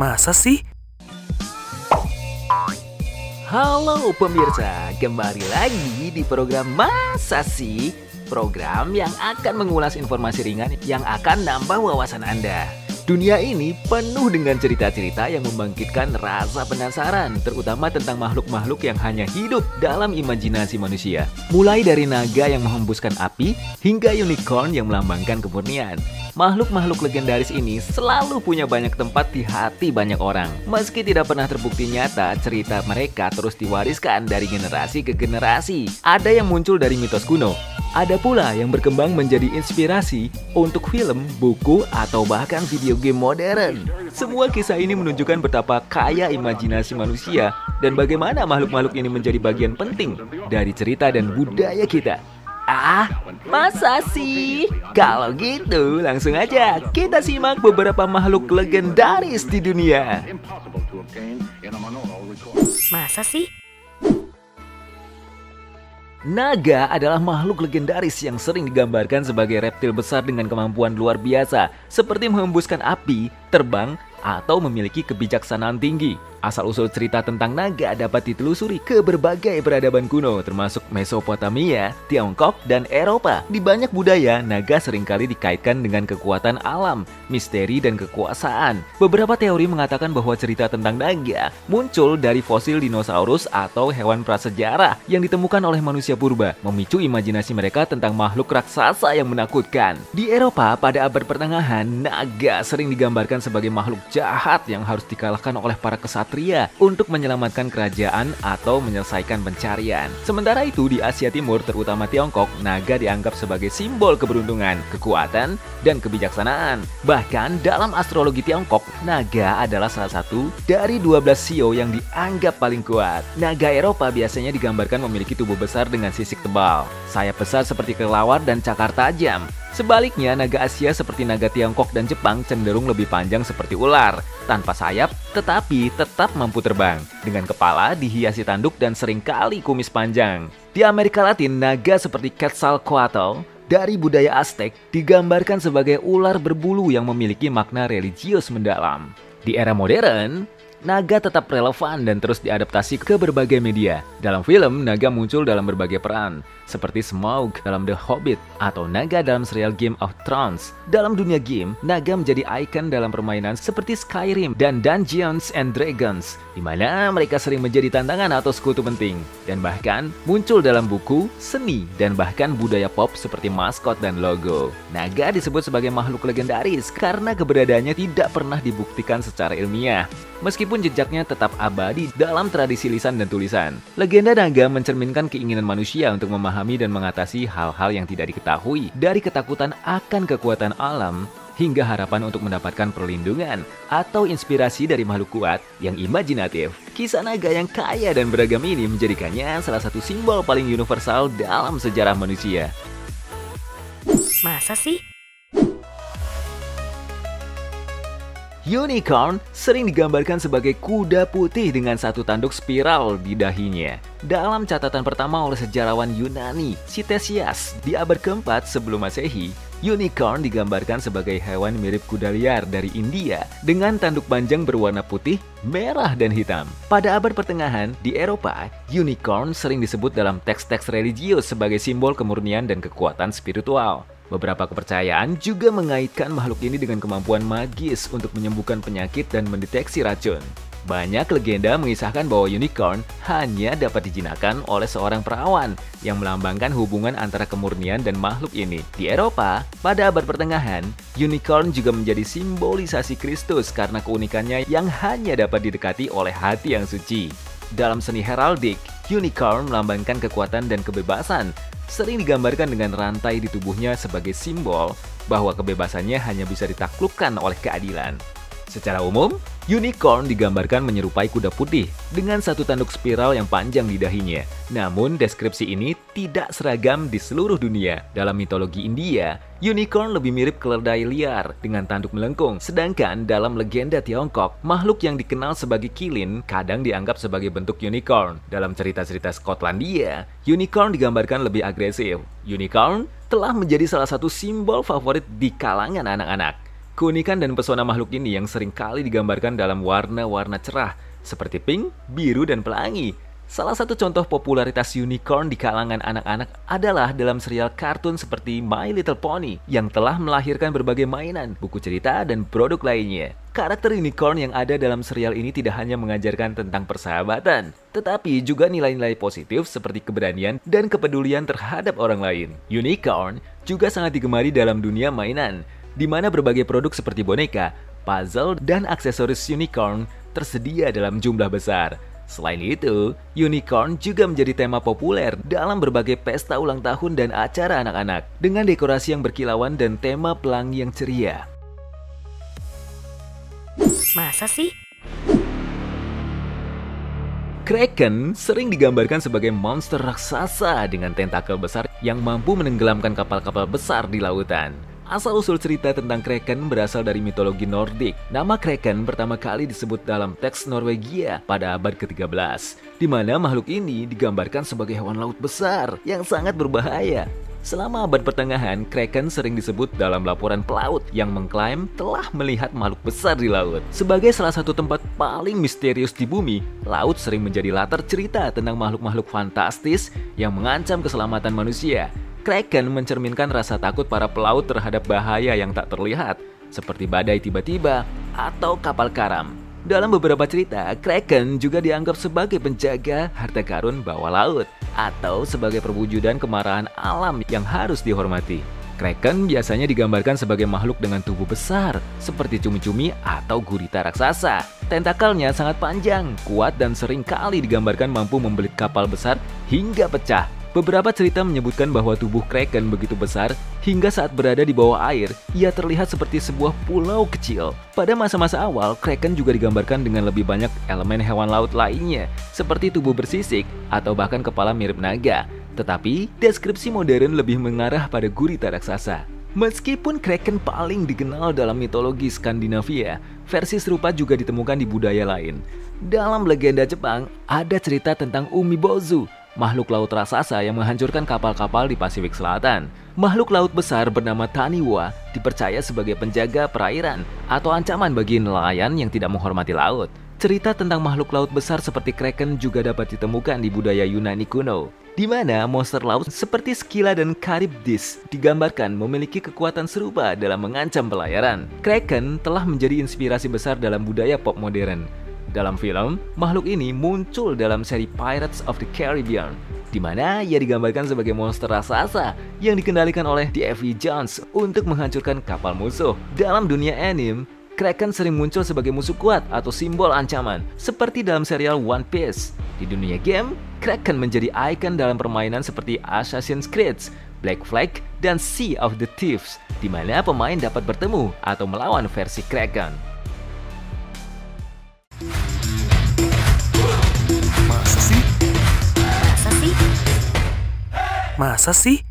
Masa sih? Halo pemirsa, kembali lagi di program Masa Sih? Program yang akan mengulas informasi ringan yang akan nambah wawasan Anda. Dunia ini penuh dengan cerita-cerita yang membangkitkan rasa penasaran, terutama tentang makhluk-makhluk yang hanya hidup dalam imajinasi manusia. Mulai dari naga yang menghembuskan api, hingga unicorn yang melambangkan kemurnian. Makhluk-makhluk legendaris ini selalu punya banyak tempat di hati banyak orang. Meski tidak pernah terbukti nyata, cerita mereka terus diwariskan dari generasi ke generasi. Ada yang muncul dari mitos kuno, ada pula yang berkembang menjadi inspirasi untuk film, buku, atau bahkan video game modern. Semua kisah ini menunjukkan betapa kaya imajinasi manusia dan bagaimana makhluk-makhluk ini menjadi bagian penting dari cerita dan budaya kita. Masa sih? Kalau gitu, langsung aja kita simak beberapa makhluk legendaris di dunia. Masa sih? Naga adalah makhluk legendaris yang sering digambarkan sebagai reptil besar dengan kemampuan luar biasa, seperti menghembuskan api, terbang, atau memiliki kebijaksanaan tinggi. Asal-usul cerita tentang naga dapat ditelusuri ke berbagai peradaban kuno, termasuk Mesopotamia, Tiongkok, dan Eropa. Di banyak budaya, naga seringkali dikaitkan dengan kekuatan alam, misteri, dan kekuasaan. Beberapa teori mengatakan bahwa cerita tentang naga muncul dari fosil dinosaurus atau hewan prasejarah yang ditemukan oleh manusia purba, memicu imajinasi mereka tentang makhluk raksasa yang menakutkan. Di Eropa, pada abad pertengahan, naga sering digambarkan sebagai makhluk jahat yang harus dikalahkan oleh para kesatria untuk menyelamatkan kerajaan atau menyelesaikan pencarian. Sementara itu di Asia Timur, terutama Tiongkok, naga dianggap sebagai simbol keberuntungan, kekuatan, dan kebijaksanaan. Bahkan dalam astrologi Tiongkok, naga adalah salah satu dari 12 shio yang dianggap paling kuat. Naga Eropa biasanya digambarkan memiliki tubuh besar dengan sisik tebal, sayap besar seperti kelelawar dan cakar tajam. Sebaliknya, naga Asia seperti naga Tiongkok dan Jepang cenderung lebih panjang seperti ular, tanpa sayap tetapi tetap mampu terbang, dengan kepala dihiasi tanduk dan seringkali kumis panjang. Di Amerika Latin, naga seperti Quetzalcoatl dari budaya Aztec digambarkan sebagai ular berbulu yang memiliki makna religius mendalam. Di era modern, naga tetap relevan dan terus diadaptasi ke berbagai media. Dalam film, naga muncul dalam berbagai peran, seperti Smaug dalam The Hobbit atau naga dalam serial Game of Thrones. Dalam dunia game, naga menjadi ikon dalam permainan seperti Skyrim dan Dungeons and Dragons, di mana mereka sering menjadi tantangan atau sekutu penting, dan bahkan muncul dalam buku, seni, dan bahkan budaya pop seperti maskot dan logo. Naga disebut sebagai makhluk legendaris karena keberadaannya tidak pernah dibuktikan secara ilmiah, meskipun jejaknya tetap abadi dalam tradisi lisan dan tulisan. Legenda naga mencerminkan keinginan manusia untuk memahami dan mengatasi hal-hal yang tidak diketahui, dari ketakutan akan kekuatan alam hingga harapan untuk mendapatkan perlindungan atau inspirasi dari makhluk kuat yang imajinatif. Kisah naga yang kaya dan beragam ini menjadikannya salah satu simbol paling universal dalam sejarah manusia. Masa sih? Unicorn sering digambarkan sebagai kuda putih dengan satu tanduk spiral di dahinya. Dalam catatan pertama oleh sejarawan Yunani, Ctesias, di abad keempat sebelum Masehi, unicorn digambarkan sebagai hewan mirip kuda liar dari India dengan tanduk panjang berwarna putih, merah, dan hitam. Pada abad pertengahan, di Eropa, unicorn sering disebut dalam teks-teks religius sebagai simbol kemurnian dan kekuatan spiritual. Beberapa kepercayaan juga mengaitkan makhluk ini dengan kemampuan magis untuk menyembuhkan penyakit dan mendeteksi racun. Banyak legenda mengisahkan bahwa unicorn hanya dapat dijinakkan oleh seorang perawan yang melambangkan hubungan antara kemurnian dan makhluk ini. Di Eropa, pada abad pertengahan, unicorn juga menjadi simbolisasi Kristus karena keunikannya yang hanya dapat didekati oleh hati yang suci. Dalam seni heraldik, unicorn melambangkan kekuatan dan kebebasan, sering digambarkan dengan rantai di tubuhnya sebagai simbol bahwa kebebasannya hanya bisa ditaklukkan oleh keadilan. Secara umum, unicorn digambarkan menyerupai kuda putih dengan satu tanduk spiral yang panjang di dahinya. Namun, deskripsi ini tidak seragam di seluruh dunia. Dalam mitologi India, unicorn lebih mirip keledai liar dengan tanduk melengkung. Sedangkan dalam legenda Tiongkok, makhluk yang dikenal sebagai kilin kadang dianggap sebagai bentuk unicorn. Dalam cerita-cerita Skotlandia, unicorn digambarkan lebih agresif. Unicorn telah menjadi salah satu simbol favorit di kalangan anak-anak. Keunikan dan pesona makhluk ini yang sering kali digambarkan dalam warna-warna cerah, seperti pink, biru, dan pelangi. Salah satu contoh popularitas unicorn di kalangan anak-anak adalah dalam serial kartun seperti My Little Pony yang telah melahirkan berbagai mainan, buku cerita, dan produk lainnya. Karakter unicorn yang ada dalam serial ini tidak hanya mengajarkan tentang persahabatan, tetapi juga nilai-nilai positif seperti keberanian dan kepedulian terhadap orang lain. Unicorn juga sangat digemari dalam dunia mainan, di mana berbagai produk seperti boneka, puzzle, dan aksesoris unicorn tersedia dalam jumlah besar. Selain itu, unicorn juga menjadi tema populer dalam berbagai pesta ulang tahun dan acara anak-anak dengan dekorasi yang berkilauan dan tema pelangi yang ceria. Masa sih? Kraken sering digambarkan sebagai monster raksasa dengan tentakel besar yang mampu menenggelamkan kapal-kapal besar di lautan. Asal-usul cerita tentang Kraken berasal dari mitologi Nordik. Nama Kraken pertama kali disebut dalam teks Norwegia pada abad ke-13, di mana makhluk ini digambarkan sebagai hewan laut besar yang sangat berbahaya. Selama abad pertengahan, Kraken sering disebut dalam laporan pelaut yang mengklaim telah melihat makhluk besar di laut. Sebagai salah satu tempat paling misterius di bumi, laut sering menjadi latar cerita tentang makhluk-makhluk fantastis yang mengancam keselamatan manusia. Kraken mencerminkan rasa takut para pelaut terhadap bahaya yang tak terlihat, seperti badai tiba-tiba atau kapal karam. Dalam beberapa cerita, Kraken juga dianggap sebagai penjaga harta karun bawah laut atau sebagai perwujudan kemarahan alam yang harus dihormati. Kraken biasanya digambarkan sebagai makhluk dengan tubuh besar, seperti cumi-cumi atau gurita raksasa. Tentakelnya sangat panjang, kuat, dan sering kali digambarkan mampu membelit kapal besar hingga pecah. Beberapa cerita menyebutkan bahwa tubuh Kraken begitu besar hingga saat berada di bawah air, ia terlihat seperti sebuah pulau kecil. Pada masa-masa awal, Kraken juga digambarkan dengan lebih banyak elemen hewan laut lainnya, seperti tubuh bersisik atau bahkan kepala mirip naga. Tetapi, deskripsi modern lebih mengarah pada gurita raksasa. Meskipun Kraken paling dikenal dalam mitologi Skandinavia, versi serupa juga ditemukan di budaya lain. Dalam legenda Jepang, ada cerita tentang Umibozu, makhluk laut raksasa yang menghancurkan kapal-kapal di Pasifik Selatan. Makhluk laut besar bernama Taniwa dipercaya sebagai penjaga perairan atau ancaman bagi nelayan yang tidak menghormati laut. Cerita tentang makhluk laut besar seperti Kraken juga dapat ditemukan di budaya Yunani kuno, di mana monster laut seperti Scylla dan Charybdis digambarkan memiliki kekuatan serupa dalam mengancam pelayaran. Kraken telah menjadi inspirasi besar dalam budaya pop modern. Dalam film, makhluk ini muncul dalam seri Pirates of the Caribbean, di mana ia digambarkan sebagai monster raksasa yang dikendalikan oleh Davy Jones untuk menghancurkan kapal musuh. Dalam dunia anime, Kraken sering muncul sebagai musuh kuat atau simbol ancaman, seperti dalam serial One Piece. Di dunia game, Kraken menjadi ikon dalam permainan seperti Assassin's Creed, Black Flag, dan Sea of the Thieves, di mana pemain dapat bertemu atau melawan versi Kraken. Masa sih? Masa sih?